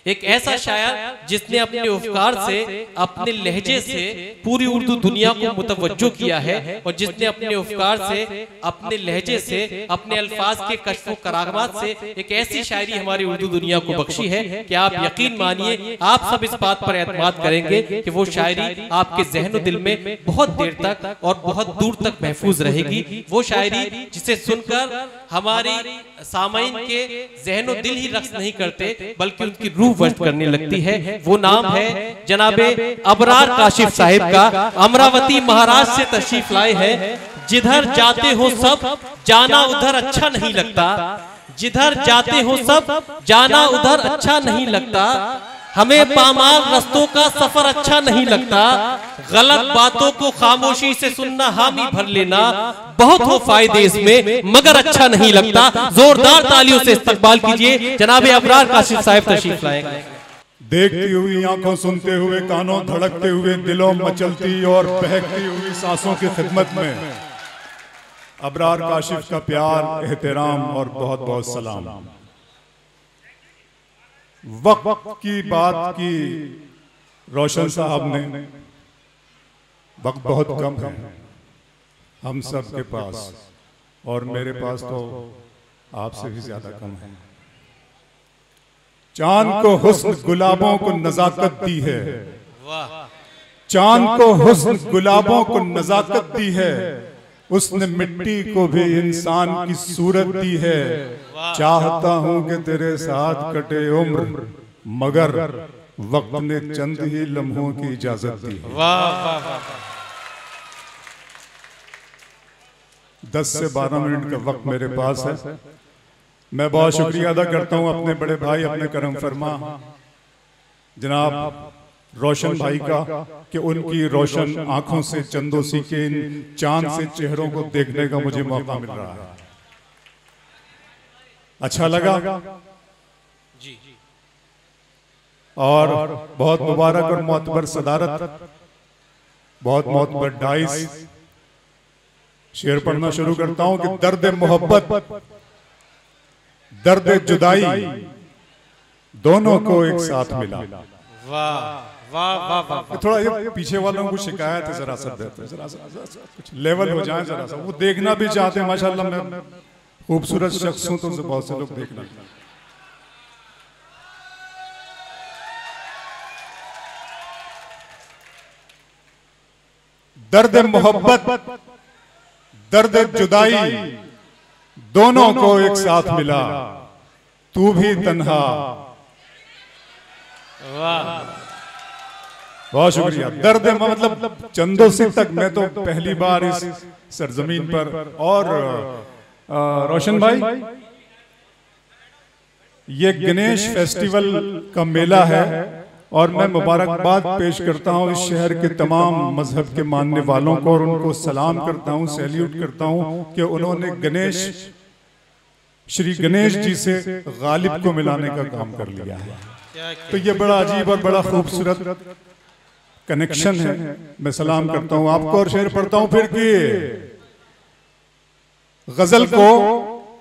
एक ऐसा शायर जिसने अपने उपकार से, अपने लहजे से पूरी उर्दू दुनिया को मुतवज्जो किया है, और जिसने अपने उपकार से, अपने लहजे से, अपने अल्फाज के कश्फ करामात से एक ऐसी शायरी हमारी उर्दू दुनिया को बख्शी है कि आप यकीन मानिए, आप सब इस बात पर एतमाद करेंगे कि वो शायरी आपके ज़हन दिल में बहुत देर तक और बहुत दूर तक महफूज रहेगी। वो शायरी जिसे सुनकर हमारी सामाइन के ज़हन दिल ही रक्स नहीं करते बल्कि उनकी रूह वश करने लगती है। वो नाम है जनाबे अबरार काशिफ साहिब का। अमरावती महाराष्ट्र से तशरीफ लाए हैं। जिधर जाते हो सब जाना उधर अच्छा नहीं लगता, जिधर जाते हो सब जाना उधर अच्छा नहीं लगता, हमें पामाल रस्तों का सफर अच्छा नहीं लगता, गलत बातों को खामोशी से सुनना हामी भर लेना, बहुत हो फायदे इसमें मगर अच्छा नहीं लगता। जोरदार तालियों से इस्तकबाल कीजिए जनाबे अबरार काशिफ साहिब तशरीफ लाएंगे। देखती हुई आंखों, सुनते हुए कानों, धड़कते हुए दिलों, मचलती और बहकती हुई सांसों की खिदमत में अबरार काशिफ का प्यार, एहतराम और बहुत बहुत सलाम। वक्त की बात की रोशन साहब ने, वक्त बहुत कम है हम सब के पास, और मेरे पास तो आपसे भी ज्यादा कम है। चांद को हुस्न गुलाबों को नजाकत दी है, चांद को हुस्न गुलाबों को नजाकत दी है, उसने मिट्टी को भी इंसान की सूरत दी है। चाहता हूं कि तेरे साथ कटे उम्र, मगर वक्त ने चंद ही लम्हों की इजाजत दी है। 10 से 12 मिनट का वक्त मेरे पास है। मैं बहुत शुक्रिया अदा करता हूं अपने बड़े भाई, अपने करम फरमा जनाब रोशन भाई का, कि उनकी रोशन आंखों से चंदोसी के चांद से चेहरों को देखने का मुझे मौका मिल रहा है। अच्छा लगा जी। और बहुत मुबारक और मोतबर सदारत, बहुत मोतबर डाइस। शेर पढ़ना शुरू करता हूं कि दर्द मोहब्बत, दर्द जुदाई दोनों को एक साथ मिला। वाह वाह वाह वाह। थोड़ा ये पीछे वालों को शिकायत है, जरा सा देते, जरा सा कुछ लेवल हो जाए, जरा सा वो देखना भी चाहते हैं। माशाल्लाह मैं खूबसूरत शख्स हूं तो बहुत से लोग देखना। दर्द मोहब्बत, दर्द जुदाई दोनों को एक साथ मिला, तू भी तन्हा। वाह, बहुत शुक्रिया। दर्द मतलब चंदोसी तक मैं तो पहली बार इस सरजमीन पर। और रोशन भाई, ये गणेश फेस्टिवल का मेला है, और मैं मुबारकबाद पेश करता हूं इस शहर के तमाम मजहब के मानने वालों को, और उनको सलाम करता हूं, सैल्यूट करता हूं कि उन्होंने गणेश, श्री गणेश जी से गालिब को मिलाने का काम कर लिया है। तो ये बड़ा अजीब और बड़ा खूबसूरत कनेक्शन है। मैं सलाम करता हूं आपको और शेर पढ़ता हूं फिर कि गजल को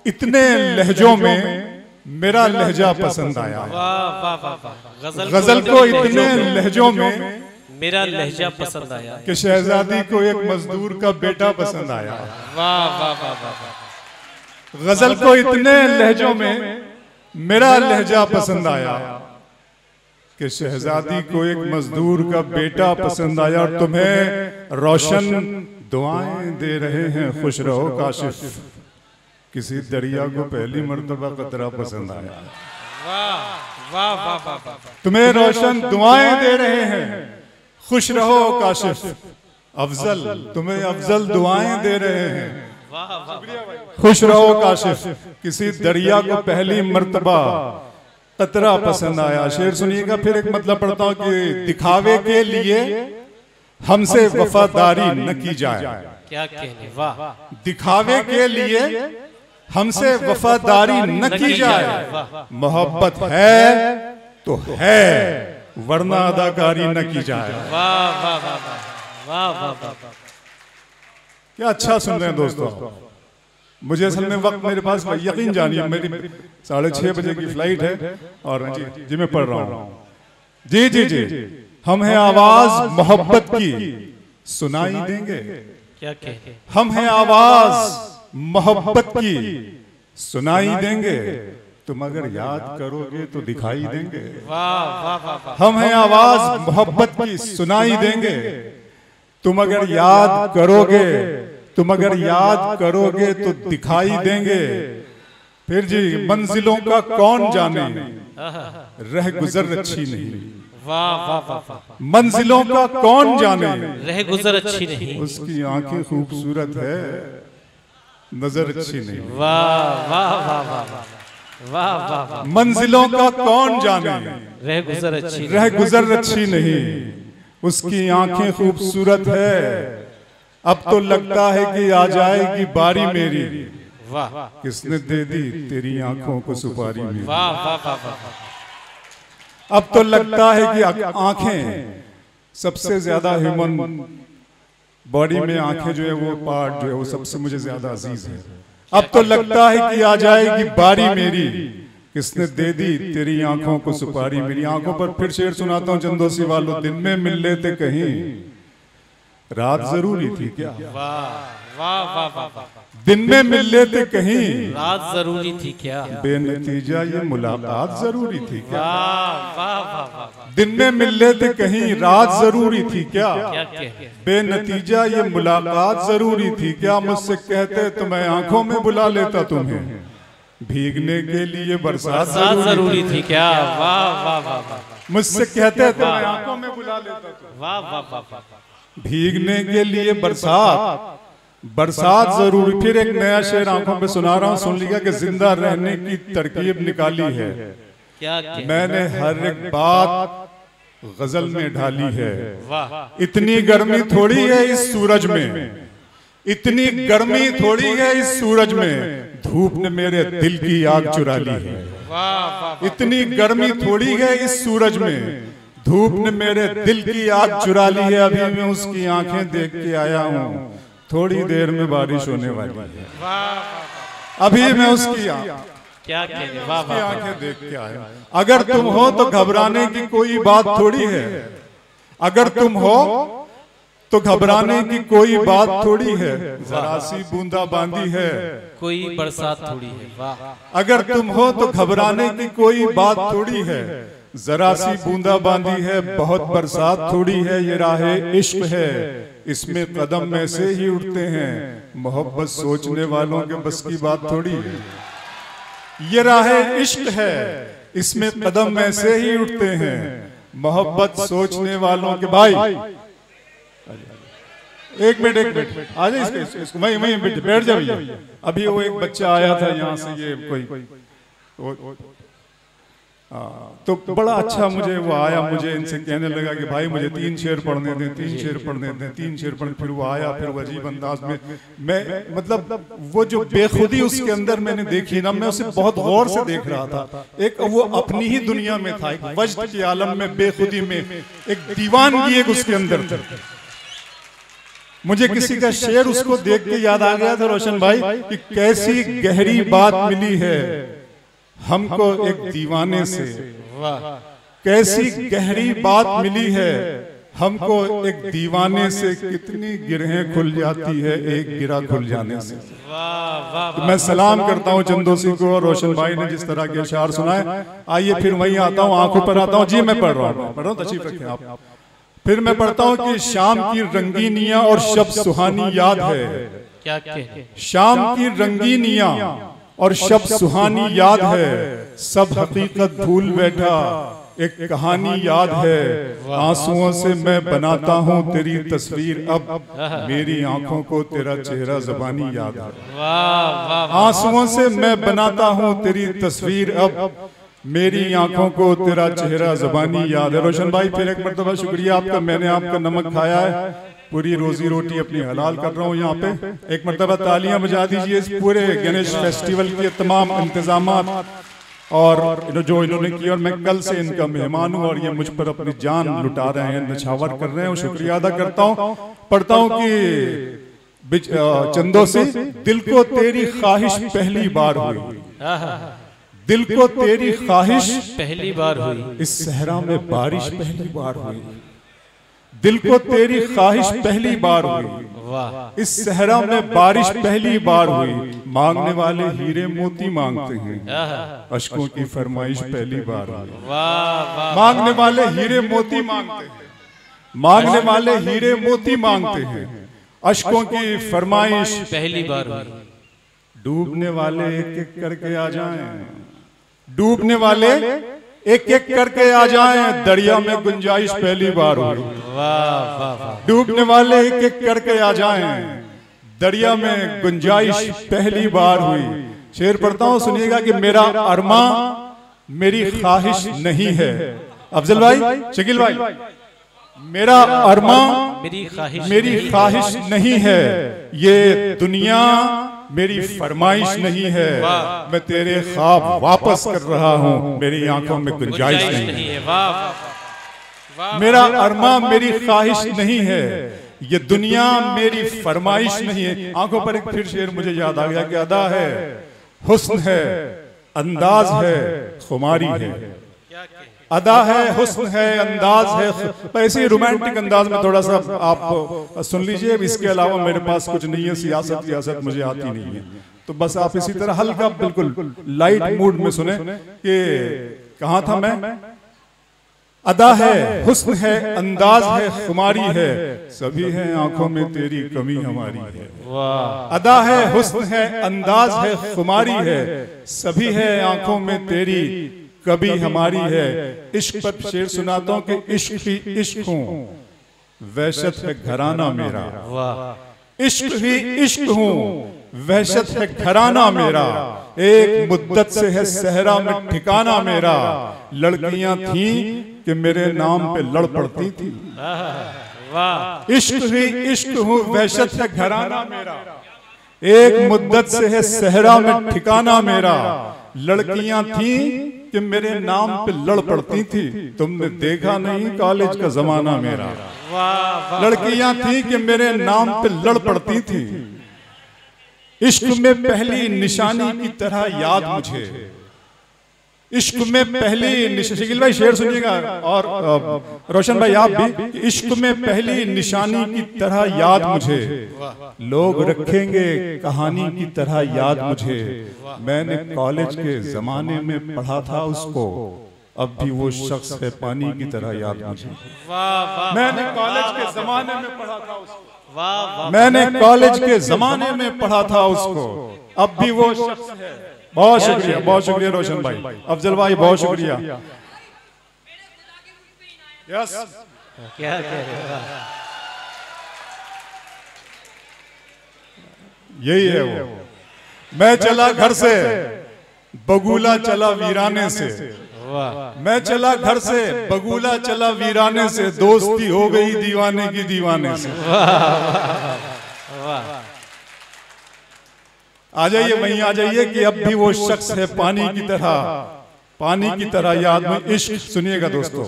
इतने लहजों में मेरा लहजा पसंद आया। गजल को इतने लहजों में मेरा लहजा पसंद आया कि शहजादी को एक मजदूर का बेटा पसंद आया। वाह वाह वाह वाह। गजल को इतने लहजों में मेरा लहजा पसंद आया कि शहजादी को एक मजदूर का बेटा पसंद आया, और तुम्हें रोशन दुआएं दे रहे हैं, खुश रहो काशिफ, किसी दरिया को पहली मर्तबा कतरा पसंद आया। वाह वाह वाह वाह। तुम्हें रोशन दुआएं दे रहे हैं, खुश रहो काशिफ, अफजल तुम्हें अफजल दुआएं दे रहे हैं, खुश रहो काशिफ, किसी दरिया को पहली मर्तबा कतरा पसंद आया। शेर सुनिएगा, फिर एक मतलब पढ़ता हूं कि दिखावे के लिए हमसे वफादारी न की जाए। क्या कहने, वाह। दिखावे के लिए हमसे वफादारी न की जाए, मोहब्बत है तो है, वरना अदाकारी न की जाए। वाह वाह वाह वाह वाह वाह। क्या अच्छा सुन रहे हैं दोस्तों। मुझे असल में वक्त मेरे पास, यकीन जानिए मेरी 6:30 बजे की फ्लाइट है और जी मैं पढ़ रहा हूँ। जी जी जी, हम हैं आवाज मोहब्बत की, सुनाई देंगे। क्या कहे? हम हैं आवाज मोहब्बत की, सुनाई देंगे। तुम अगर याद करोगे तो दिखाई देंगे। वाह वाह वाह। हम हैं आवाज मोहब्बत की, सुनाई देंगे। तुम अगर याद करोगे, तुम अगर याद करोगे तो दिखाई देंगे। फिर जी, मंजिलों का कौन जाने, रह गुजर अच्छी नहीं। वाह वाह वाह। मंजिलों का कौन जाने, रह गुजर अच्छी नहीं। उसकी आंखें खूबसूरत है, नजर अच्छी नहीं। वाह वाह वाह वाह वाह वाह वाह। मंजिलों का कौन जाने, रह गुजर अच्छी रह गुजर अच्छी नहीं, उसकी आंखें खूबसूरत है। अब तो लगता है कि आ जाएगी बारी मेरी। वाह। किसने दे दी तेरी आंखों को सुपारी मेरी। वाह वाह वाह वाह। अब तो लगता है कि आंखें सबसे ज्यादा ह्यूमन बॉडी में आंखें जो है वो पार्ट जो है वो सबसे मुझे ज्यादा अजीज है। अब तो लगता है कि आ जाएगी बारी मेरी। किसने दे दी तेरी आंखों को सुपारी मेरी। आंखों पर फिर शेर सुनाता हूँ चंदोसी वालों। दिन में मिल लेते कहीं, रात जरूरी थी क्या। वाह वाह वाह वाह। दिन में मिल लेते कहीं, रात जरूरी थी क्या। बेनतीजा ये मुलाकात जरूरी थी क्या। वाह वाह वाह। दिन में मिल लेते कहीं, रात जरूरी थी क्या। क्या कहे? बेनतीजा ये मुलाकात जरूरी थी क्या। मुझसे कहते तो मैं आंखों में बुला लेता तुम्हें, भीगने के लिए बरसात जरूरी थी क्या। वाह वाह वाह। मुझसे कहते तो मैं आंखों में बुला लेता तुम्हें, वाह वाह वाह। भीगने के लिए बरसात, बरसात जरूरी। फिर एक नया शेर आंखों पे सुना रहा हूँ, सुन लिया कि जिंदा रहने की तरकीब निकाली है। क्या कहे? मैंने हर एक बात गजल में ढाली है। वाह। इतनी गर्मी थोड़ी है इस सूरज में, इतनी गर्मी थोड़ी है इस सूरज में, धूप ने मेरे दिल की आग चुरा ली है। वाह। इतनी गर्मी थोड़ी है इस सूरज में, धूप ने मेरे दिल की आग चुरा ली है। अभी मैं उसकी आंखें देख के आया हूँ, थोड़ी देर में बारिश होने वाली है। अभी मैं उसकी क्या कहने। वाह वाह। आंखें देख के आया। अगर तुम हो तो घबराने की कोई बात थोड़ी है। अगर तुम हो तो घबराने की कोई बात थोड़ी है, जरा सी बूंदा बांदी है, कोई बरसात थोड़ी है। वाह। अगर तुम हो तो घबराने की कोई बात थोड़ी है, जरा सी बूंदा बांदी है, बहुत बरसात थोड़ी है। ये राहे इश्क है, इसमें कदम ऐसे ही उठते हैं, मोहब्बत सोचने वालों के बस की बात थोड़ी है। ये राहे इश्क है, इसमें कदम ऐसे ही उठते हैं, मोहब्बत सोचने वालों के। भाई एक मिनट आ जाए इसको वहीं बैठ जाइए। अभी वो एक बच्चा आया था यहाँ से, ये कोई तो बड़ा अच्छा मुझे वो आया, मुझे इनसे कहने लगा कि भाई मुझे 3 शेर पढ़ने दें, 3 शेर पढ़ने दें, 3 शेर पढ़ने। फिर वो आया, फिर वो अजीब अंदाज में, मैं मतलब वो जो बेखुदी उसके अंदर मैंने देखी ना, मैं उसे बहुत गौर से देख रहा था। एक वो अपनी ही दुनिया में था, एक वज्द के आलम में, बेखुदी में, एक दीवानगी एक उसके अंदर था। मुझे किसी का शेर उसको देख के याद आ गया था रोशन भाई, कि कैसी गहरी बात मिली है हमको एक दीवाने से। कैसी गहरी बात मिली है हमको एक दीवाने से, कितनी गिरहें खुल जाती है एक गिरा खुल जाने से। तो मैं सलाम करता हूँ चंदोसी को और रोशन भाई ने जिस तरह के अशार सुनाए। आइए फिर वहीं आता हूँ, आंखों पर आता हूँ। जी मैं पढ़ रहा हूँ, तशरीफ रखें आप। फिर मैं पढ़ता हूँ कि शाम की रंगीनियां और शब सुहानी याद है। क्या कहे? शाम की रंगीनियां और शब सुहानी याद है, सब हकीकत भूल बैठा एक कहानी याद है। आंसुओं से मैं बनाता हूँ तेरी तस्वीर, अब मेरी आंखों को तेरा चेहरा ज़बानी याद है। आंसुओं से मैं बनाता हूँ तेरी तस्वीर, अब मेरी आंखों को तेरा चेहरा ज़बानी याद है। रोशन भाई फिर एक मरतबा शुक्रिया आपका, मैंने आपका नमक खाया है, पूरी रोजी रोटी अपनी हलाल कर रहा हूँ यहाँ पे। एक मरतबा तालियां बजा दीजिए इस पूरे गणेश फेस्टिवल के तमाम इंतजामात और जो इन्होंने किया। और मैं कल से इनका मेहमान हूँ और ये मुझ पर अपनी जान लुटा रहे हैं, नछावर कर रहे हैं, शुक्रिया अदा करता हूँ। पढ़ता हूँ कि चंदों से दिल को तेरी ख्वाहिश पहली बार हुई, दिल को तेरी ख्वाहिश पहली बार हुई, इस सहरा में बारिश पहली बार हुई, दिल को तेरी ख्वाहिश पहली बार हुई, वाह, इस सहरा में बारिश पहली बार हुई। मांगने वाले हीरे मोती मांगते हैं, अश्कों की फरमाइश पहली बार हुई। वाह वाह, मांगने वाले हीरे मोती मांगते हैं, मांगने वाले हीरे मोती मांगते हैं, अश्कों की फरमाइश पहली बार हुई। डूबने वाले एक एक करके आ जाएं, डूबने वाले एक एक करके आ जाएं, दरिया में गुंजाइश पहली बार हुई। वाह वाह वाह, डूबने वाले एक एक करके आ जाएं, दरिया में गुंजाइश पहली बार हुई। शेर पढ़ता हूं, सुनिएगा कि मेरा अरमा मेरी ख्वाहिश नहीं है। अफजल भाई, शकील भाई, मेरा अरमा मेरी ख्वाहिश नहीं है, ये दुनिया मेरी फरमाइश नहीं है, मैं तेरे ख्वाब वापस कर रहा हूँ, मेरी आंखों में गुंजाइश नहीं है। मेरा अरमा मेरी ख्वाहिश नहीं है, ये दुनिया मेरी फरमाइश नहीं है। आंखों पर एक फिर शेर मुझे याद आ गया कि अदा है, हुस्न है, अंदाज है, खुमारी है। अदा है, हुस्न है, अंदाज है। ऐसे रोमांटिक अंदाज में थोड़ा सा आप सुन लीजिए। इसके अलावा मेरे पास कुछ नहीं है, सियासत मुझे आती नहीं है, तो बस आप इसी तरह हल्का बिल्कुल लाइट मूड में सुने कि कहाँ था मैं। अदा है, हुस्न है, अंदाज है, खुमारी है, सभी है आंखों में तेरी कमी हमारी है। अदा है, हुस्न है, अंदाज है, खुमारी है, सभी है आंखों में तेरी कभी हमारी है। इश्क पर शेर सुनाता हूं कि इश्क ही इश्क हूं, वहशत है घराना मेरा। इश्क ही इश्क हूं, वहशत है घराना मेरा, एक मुद्दत से है सहरा में ठिकाना मेरा। लड़कियां थीं कि मेरे नाम पे लड़ पड़ती थी। इश्क ही इश्क हूं, वहशत है घराना मेरा, एक मुद्दत से है सहरा में ठिकाना मेरा। लड़कियां थीं कि मेरे नाम पे लड़ पड़ती थी, तुमने देखा नहीं कॉलेज का जमाना मेरा। लड़कियां थीं कि मेरे नाम पे लड़ पड़ती थी, इश्क में पहली निशानी की तरह याद मुझे। इश्क में पहली शकील भाई शेर सुनिएगा, और रोशन भाई आप भी। इश्क में पहली निशानी की तरह याद मुझे, लोग रखेंगे कहानी की तरह याद मुझे। मैंने कॉलेज के जमाने में पढ़ा था उसको, अब भी वो शख्स है पानी की तरह याद मुझे। मैंने कॉलेज के जमाने में पढ़ा था उसको, मैंने कॉलेज के जमाने में पढ़ा था उसको, अब भी वो शख्स है। बहुत शुक्रिया रोशन भाई, अफजल भाई बहुत शुक्रिया। यस, क्या कह रहे हो? यही है वो। मैं चला घर से, बगुला चला वीराने से। मैं चला घर से, बगुला चला वीराने से, दोस्ती हो गई दीवाने की दीवाने से। आ जाइए, वहीं आ जाइए कि अब भी वो शख्स है पानी की तरह याद में। इश्क सुनिएगा दोस्तों,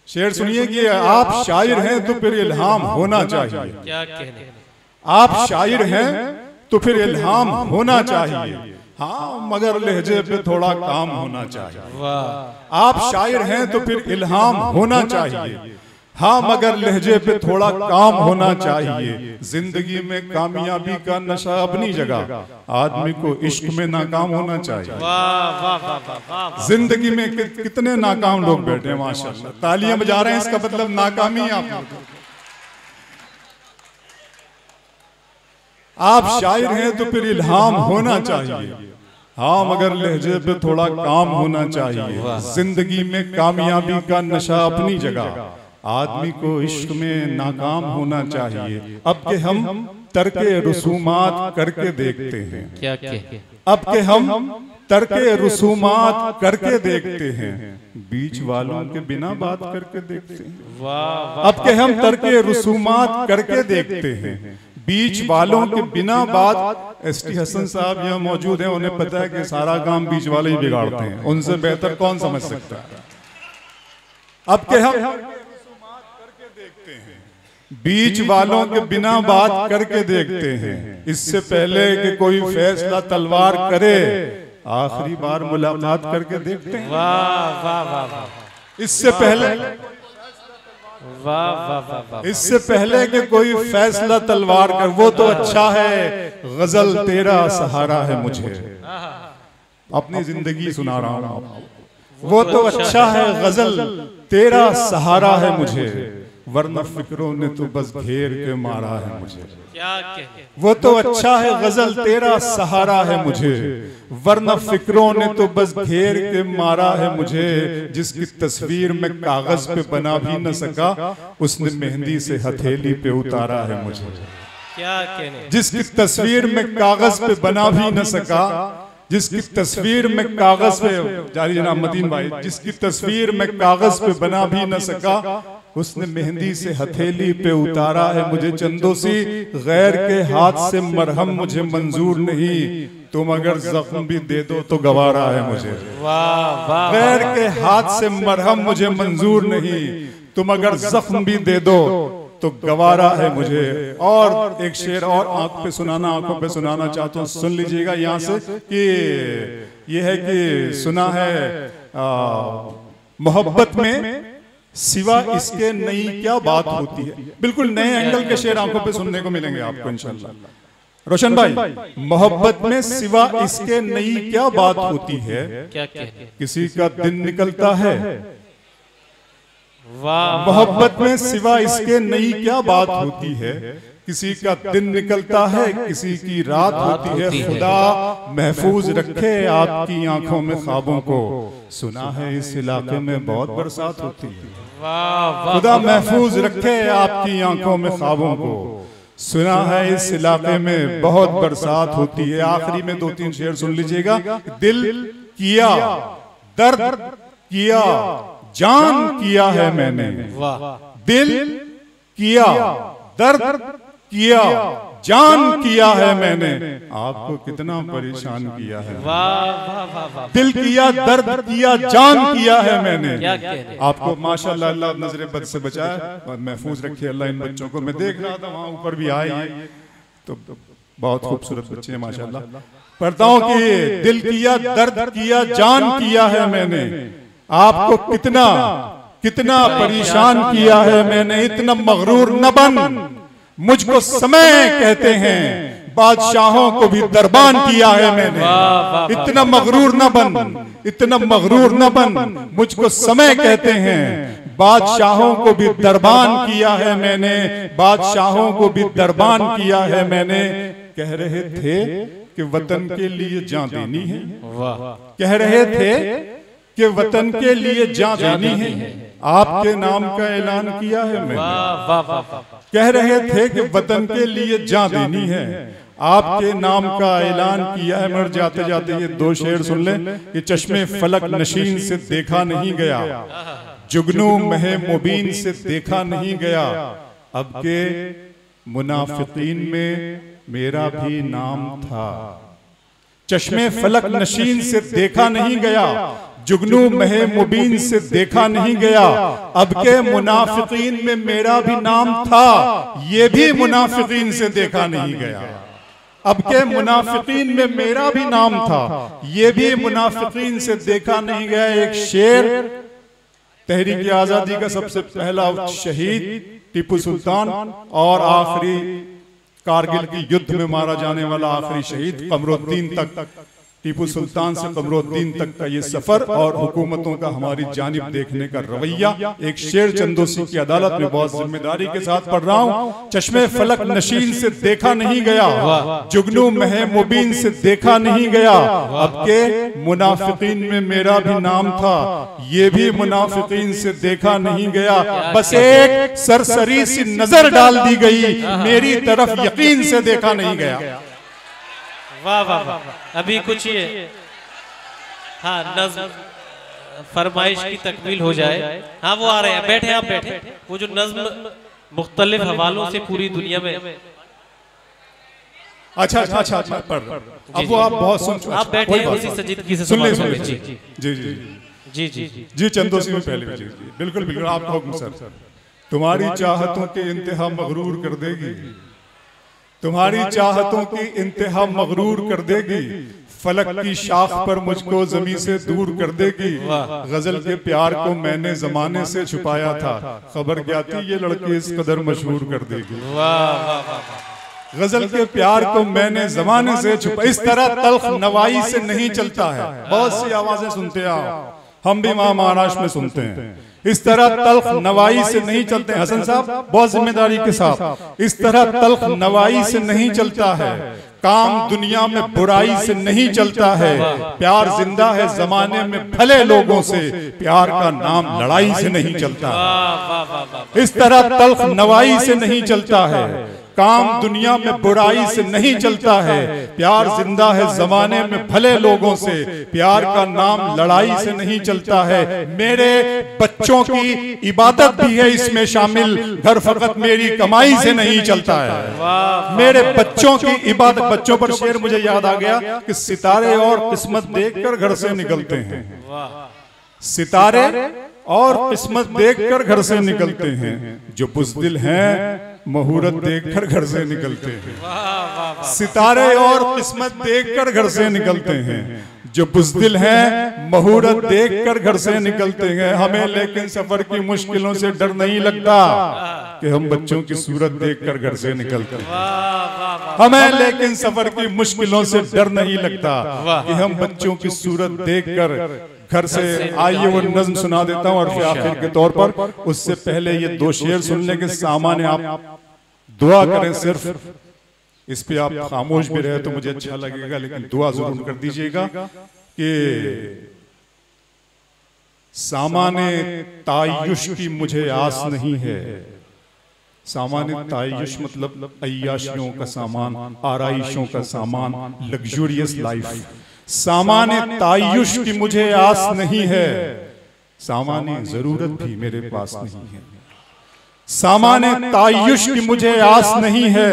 शेर सुनिए कि आप शायर हैं तो फिर इल्हाम होना चाहिए। क्या कहने? आप शायर हैं तो फिर इल्हाम होना चाहिए, हाँ मगर लहजे पे थोड़ा काम होना चाहिए। आप शायर हैं तो फिर इल्हाम होना चाहिए, हाँ मगर लहजे पे थोड़ा काम होना चाहिए। जिंदगी में कामयाबी का नशा अपनी जगह, आदमी को इश्क में नाकाम होना चाहिए। जिंदगी में कितने नाकाम लोग बैठे हैं, माशाल्लाह, तालियां बजा रहे हैं, इसका मतलब नाकामी आप शायर हैं तो फिर इल्हाम होना चाहिए, हाँ मगर लहजे पे थोड़ा काम होना चाहिए। जिंदगी में कामयाबी का नशा अपनी जगह, आदमी को इश्क में नाकाम होना चाहिए। अब के हम तर्के रसूमात करके देखते हैं। क्या अब के हम तर्के रसूमात करके देखते हैं, बीच वालों के बिना बात करके देखते हैं। अब के हम तर्के रसूमात करके देखते हैं, बीच वालों के बिना बात। एसटी हसन साहब यहाँ मौजूद हैं, उन्हें पता है कि सारा काम बीच वाले ही बिगाड़ते हैं, उनसे बेहतर कौन समझ सकता है। अब के हम बीच वालों के बिना बात करके देखते हैं, इससे पहले कि कोई फैसला तलवार करे, आखिरी बार मुलाकात करके देखते हैं। वाह वाह वाह वाह। इससे पहले वाह वाह वाह वाह। इससे पहले कि कोई फैसला तलवार कर, वो तो अच्छा है गजल तेरा सहारा है मुझे, अपनी जिंदगी सुना रहा हूं आपको। वो तो अच्छा है गजल तेरा सहारा है मुझे, वरना फिक्रों ने तो बस घेर के मारा है मुझे। क्या कहे। वो तो अच्छा है गजल तेरा सहारा है मुझे, वरना फिक्रों ने तो बस घेर के मारा है मुझे। जिसकी तस्वीर में कागज पे बना भी न सका, उसने मेहंदी से हथेली पे उतारा है मुझे। क्या कहने। जिसकी तस्वीर में कागज पे बना भी न सका, जिसकी तस्वीर में कागज पे, जारी जनाब मदीन भाई, जिसकी तस्वीर में कागज पे बना भी न सका, उसने मेहंदी से हथेली पे उतारा है मुझे। चंदोसी गैर के हाथ से मरहम मुझे मंजूर नहीं, तुम अगर जख्म भी दे दो तो गवारा है मुझे। वाह वाह। गैर के हाथ से मरहम मुझे मंजूर नहीं, तुम अगर जख्म भी दे दो तो गवारा है मुझे। और एक शेर और आंखों पे सुनाना चाहता हूँ, सुन लीजिएगा यहाँ से कि ये है कि सुना है मोहब्बत में सिवा इसके नई क्या बात होती है। बिल्कुल नए एंगल के शेर आंखों पे सुनने को मिलेंगे आपको इंशाल्लाह। रोशन भाई, मोहब्बत में सिवा इसके नई क्या बात होती है, क्या कहने। किसी का दिन निकलता है। वाह। मोहब्बत में सिवा इसके नई क्या बात होती है, किसी का दिन निकलता है, किसी की रात होती है। खुदा महफूज रखे आपकी आंखों में ख्वाबों को, सुना है इस इलाके में बहुत बरसात होती है। खुदा महफूज रखे आपकी आंखों में ख्वाबों को, सुना है इस इलाके में बहुत बरसात होती है। आखिरी में 2-3 शेर सुन लीजिएगा। दिल किया दर्द किया जान किया है मैंने, दिल किया दर्द किया जान किया है मैंने, आपको कितना परेशान किया है। दिल किया दर्द किया जान किया है मैंने, आपको माशाल्लाह अल्लाह नजरे बद से बचाए और महफूज रखे अल्लाह इन बच्चों को। मैं देख रहा था वहां ऊपर भी आए तो बहुत खूबसूरत बच्चे हैं माशाल्लाह। पढ़ता हूँ कि दिल किया दर्द किया जान किया है मैंने, आपको कितना कितना परेशान किया है मैंने। इतना मगरूर न बन, मुझको समय कहते हैं, बादशाहों को भी दरबान किया है मैंने। इतना मगरूर न बन, इतना मगरूर न बन, मुझको समय कहते हैं, बादशाहों को भी दरबान किया है मैंने, बादशाहों को भी दरबान किया है मैंने। कह रहे थे कि वतन के लिए जान देनी है, कह रहे थे कि वतन के लिए जान देनी है, आपके नाम का ऐलान किया है मैंने। कह रहे थे कि वतन के लिए जान देनी है, आपके नाम का ऐलान किया है। मर जाते जाते ये 2 शेर सुन ले। ये चश्मे फलक नशीन से देखा नहीं गया, जुगनू महे मुबीन से देखा नहीं गया, अब के मुनाफिकीन में मेरा भी नाम था। चश्मे फलक नशीन से देखा नहीं गया, जुगनू महे मुबीन से देखा नहीं गया, अब के मुनाफिकीन में मेरा भी नाम था, ये भी मुनाफिकीन से देखा नहीं गया। अब के मुनाफिकीन में मेरा भी नाम था, ये भी मुनाफिकीन से देखा नहीं गया। एक शेर, तहरीक आजादी का सबसे पहला शहीद टीपू सुल्तान और आखिरी कारगिल की युद्ध में मारा जाने वाला आखिरी शहीद कमरुद्दीन तक, टीपू सुल्तान से कमरुद्दीन तक का ये सफर और हुकूमतों का हमारी जानिब देखने का रवैया। एक शेर चंदोसी की अदालत में बहुत जिम्मेदारी के साथ पढ़ रहा हूँ। चश्मे फलक नशीन से देखा नहीं गया, जुगनू महे मुबीन से देखा नहीं गया, अब के मुनाफिकीन में मेरा भी नाम था, ये भी मुनाफिकीन से देखा नहीं गया। बस एक सरसरी सी नजर डाल दी गई, मेरी तरफ यकीन से देखा नहीं गया। वाह वाह वाह। अभी कुछ ये हाँ नज़्म फरमाइश की तकमील हो जाए। हाँ वो आ रहे हैं, बैठे आप बैठे। वो जो नज़्म मुख्तलिफ हवालों से पूरी दुनिया में। अच्छा अब वो आप बहुत सुन, आप बैठे उसी संजीदगी से सुन ले। जी जी जी जी जी जी चंदोसी में पहले जी बिल्कुल बिल्कुल आपका हुक्म सर। तुम्हारी चाहतों की इंतहा मगरूर कर देगी, तुम्हारी चाहतों की इंतहा मगरूर कर देगी, फलक की शाख पर मुझको जमीन से दूर कर देगी। गजल के प्यार को मैंने जमाने से छुपाया था, खबर क्या थी ये लड़की इस कदर मशहूर कर देगी। गजल के प्यार को मैंने जमाने से छुपा, इस तरह तल्ख नवाई से नहीं चलता है। बहुत सी आवाजें सुनते हैं, हम भी वहां महाराष्ट्र में सुनते हैं, इस तरह तल्ख नवाई से नहीं चलते। हसन साहब बहुत जिम्मेदारी के साथ, इस तरह तल्ख नवाई से नहीं चलता है, काम दुनिया में बुराई से नहीं चलता है, प्यार जिंदा है जमाने में भले लोगों से, प्यार का नाम लड़ाई से नहीं चलता। इस तरह तल्ख नवाई से नहीं चलता है, काम दुनिया में बुराई से नहीं चलता है, प्यार जिंदा है जमाने में भले लोगों से, प्यार का नाम लड़ाई से नहीं चलता है। मेरे बच्चों की इबादत भी है इसमें शामिल, घर फकत मेरी कमाई से नहीं चलता है। मेरे बच्चों की इबादत, बच्चों पर शेर मुझे याद आ गया कि सितारे और किस्मत देखकर घर से निकलते हैं, सितारे और किस्मत देखकर घर से निकलते हैं, जो बुज़दिल हैं मुहूर्त देखकर घर से निकलते हैं। सितारे और किस्मत देखकर घर से निकलते हैं, जो बुज़दिल हैं मुहूर्त देखकर घर से निकलते हैं। हमें लेकिन सफर की मुश्किलों से डर नहीं लगता कि हम बच्चों की सूरत देखकर घर से निकलते हैं। हमें लेकिन सफर की मुश्किलों से डर नहीं लगता कि हम बच्चों की सूरत देखकर घर से। आइए वो नज़्म सुना देता हूँ और फिर आखिर के तौर पर, उससे पहले ये दो शेर सुनने के सामान्य आप दुआ करें, सिर्फ इस पे आप खामोश भी रहे तो मुझे अच्छा लगेगा, लेकिन दुआ जरूर कर दीजिएगा कि सामाने तायुश की मुझे आस नहीं है। सामान्य तायुश मतलब अय्याशियों का सामान, आराइशों का सामान, लग्जूरियस लाइफ। सामान्य तायुश की मुझे आस नहीं है, सामान्य जरूरत भी मेरे पास नहीं है। सामान्य तायुश की मुझे आस नहीं है,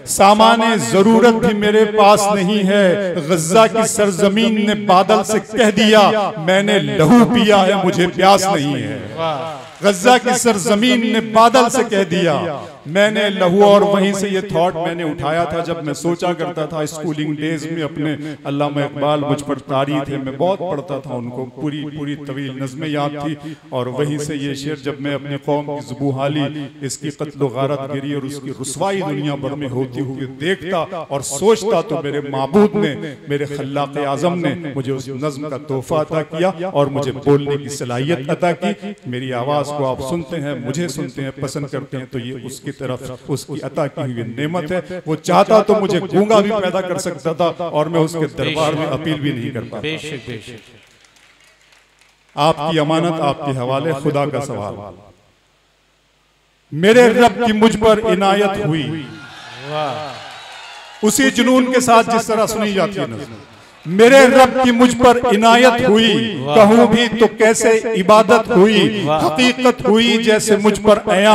सामान्य जरूरत भी मेरे पास नहीं है। गज्जा की सरजमीन ने बादल से कह दिया मैंने लहू पिया है, मुझे प्यास नहीं है। गज्जा की सरजमीन ने बादल से कह दिया मैंने लहू। और वहीं से ये थॉट मैंने उठाया था जब मैं सोचा करता था स्कूलिंग डेज में अपने, अल्लामा इकबाल मुझ पर तारी थे, मैं बहुत पढ़ता था उनको, पूरी पूरी तवील नज़में याद थी। और वहीं से ये शेर जब मैं अपने कौम की ज़ुबूहाली, इसकी कत्ल गारत गिरी और उसकी रुसवाई दुनिया भर में होती हुई देखता और सोचता, तो मेरे माबूद ने, मेरे खल्लाक़ आज़म ने मुझे उस नज़्म का तोहफा अता किया और मुझे बोलने की सलाहियत अता की। मेरी आवाज़ को आप सुनते हैं, मुझे सुनते हैं, पसंद करते हैं, तो ये उसकी तरफ उसकी अता की हुई नेमत है। वो चाहता तो मुझे गूंगा भी पैदा कर सकता था और मैं उसके दरबार में अपील भी नहीं कर पाता। आपकी अमानत आपके हवाले, खुदा का सवाल। मेरे रब की मुझ पर इनायत हुई, उसी जुनून के साथ जिस तरह सुनी जाती है नज़्म। मेरे रब की मुझ पर इनायत हुई, कहूँ भी तो कैसे इबादत हुई, हकीकत हुई जैसे मुझ पर आया,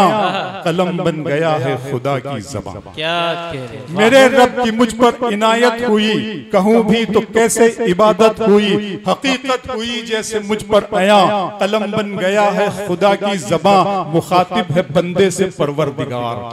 कलम बन गया है खुदा की ज़बान। मेरे रब की मुझ पर इनायत हुई, कहूँ भी तो कैसे इबादत हुई, हकीकत हुई जैसे मुझ पर आया, कलम बन गया है खुदा की ज़बान। मुखातिब है बंदे से परवरदिगार,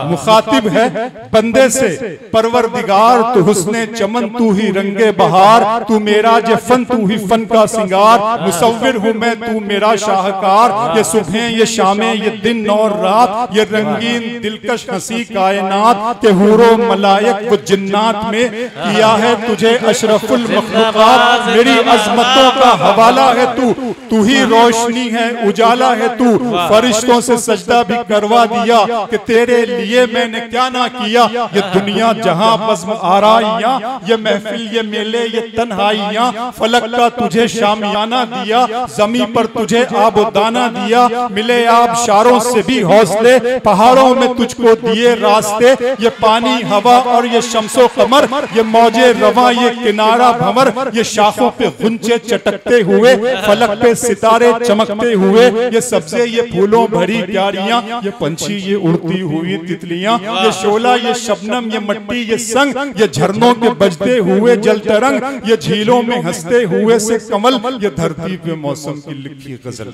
मुखातिब है बंदे से परवरदिगार। तू हुस्ने चमन, तू ही रंगे बहार, तू मेरा जे फन, तू ही फन का सिंगार। मुसव्विर हूँ मैं, तू मेरा शाहकार। ये सुबह ये शामें ये दिन और रात, ये रंगीन दिलकश हंसी कायनात के हूरो मलायक वो जिन्नात में किया है तुझे अशरफुल मखलूकात। मेरी अजमतों का हवाला है तू, तू ही रोशनी है उजाला है तू। फरिश्तों से सजदा भी करवा दिया कि तेरे लिए मैंने क्या ना किया। ये दुनिया जहां बज़्म आराइयां, ये महफिल ये मेले ये तन्हाइयां, फलक का तुझे शामियाना दिया, ज़मीं पर तुझे आबोदाना दिया। मिले आबशारों से भी हौसले, पहाड़ों में तुझको दिए रास्ते। ये पानी हवा और ये शम्सो कमर, ये मौजे रवा ये किनारा भंवर, ये शाखों पे गुंचे चटकते हुए, फलक पे सितारे चमकते हुए, ये सब्जे ये फूलों भरी क्यारियां, ये पंछी ये उड़ती हुई तितलियां, ये शोला ये शबनम ये मट्टी ये संग, ये झरनों के बजते हुए जल तरंग, ये झीलों में हंसते हुए से कमल, ये धरती पे मौसम की लिखी गजल।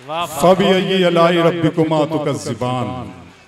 फबिय्यी अलाई रब्बिकुमा तुकज़्ज़िबान,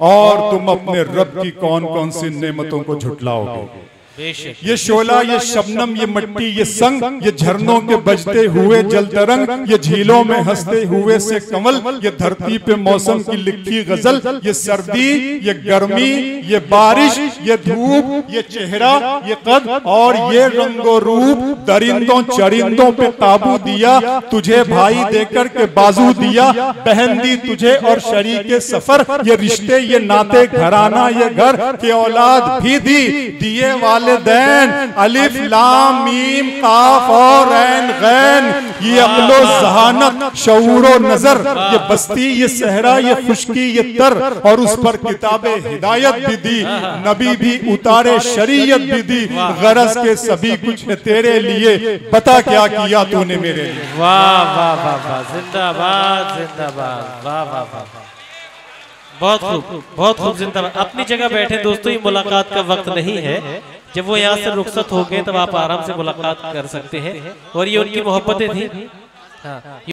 और तुम अपने रब की कौन कौन सी नेमतों को झुटलाओगे। ये शोला, ये शबनम, ये मट्टी, ये संग, ये झरनों के बजते हुए जल तरंग, ये झीलों में हंसते हुए से कमल, ये धरती पे मौसम की लिखी गजल, ये सर्दी, ये गर्मी, ये बारिश, ये धूप, ये चेहरा, ये कद और ये रंगो रूप, दरिंदों चरिंदों पे काबू दिया, तुझे भाई देकर के बाजू दिया, बहन दी तुझे और शरीके सफर, ये रिश्ते, ये नाते, घराना, ये घर के औलाद भी दी, दिए वाले दैन, अलिफ लाम मीम काफ और ऐन गैन, ये अक्लो जहानत शऊरो नजर, ये बस्ती, ये सहरा, ये खुशकी, ये तर, और उस पर किताबे हिदायत भी दी, नबी भी उतारे शरीयत भी दी, गरज के सभी कुछ है तेरे लिए, बता क्या किया तूने मेरे लिए। वाह वाह वाह वाह, जिंदाबाद जिंदाबाद, वाह वाह वाह, बहुत खूब बहुत खूब, जिंदाबाद। अपनी जगह बैठे दोस्तों, ये मुलाकात का वक्त नहीं है, जब वो यहाँ से रुखसत हो गए तब आप आराम से मुलाकात कर सकते हैं, और ये उनकी मोहब्बतें थी। हाँ।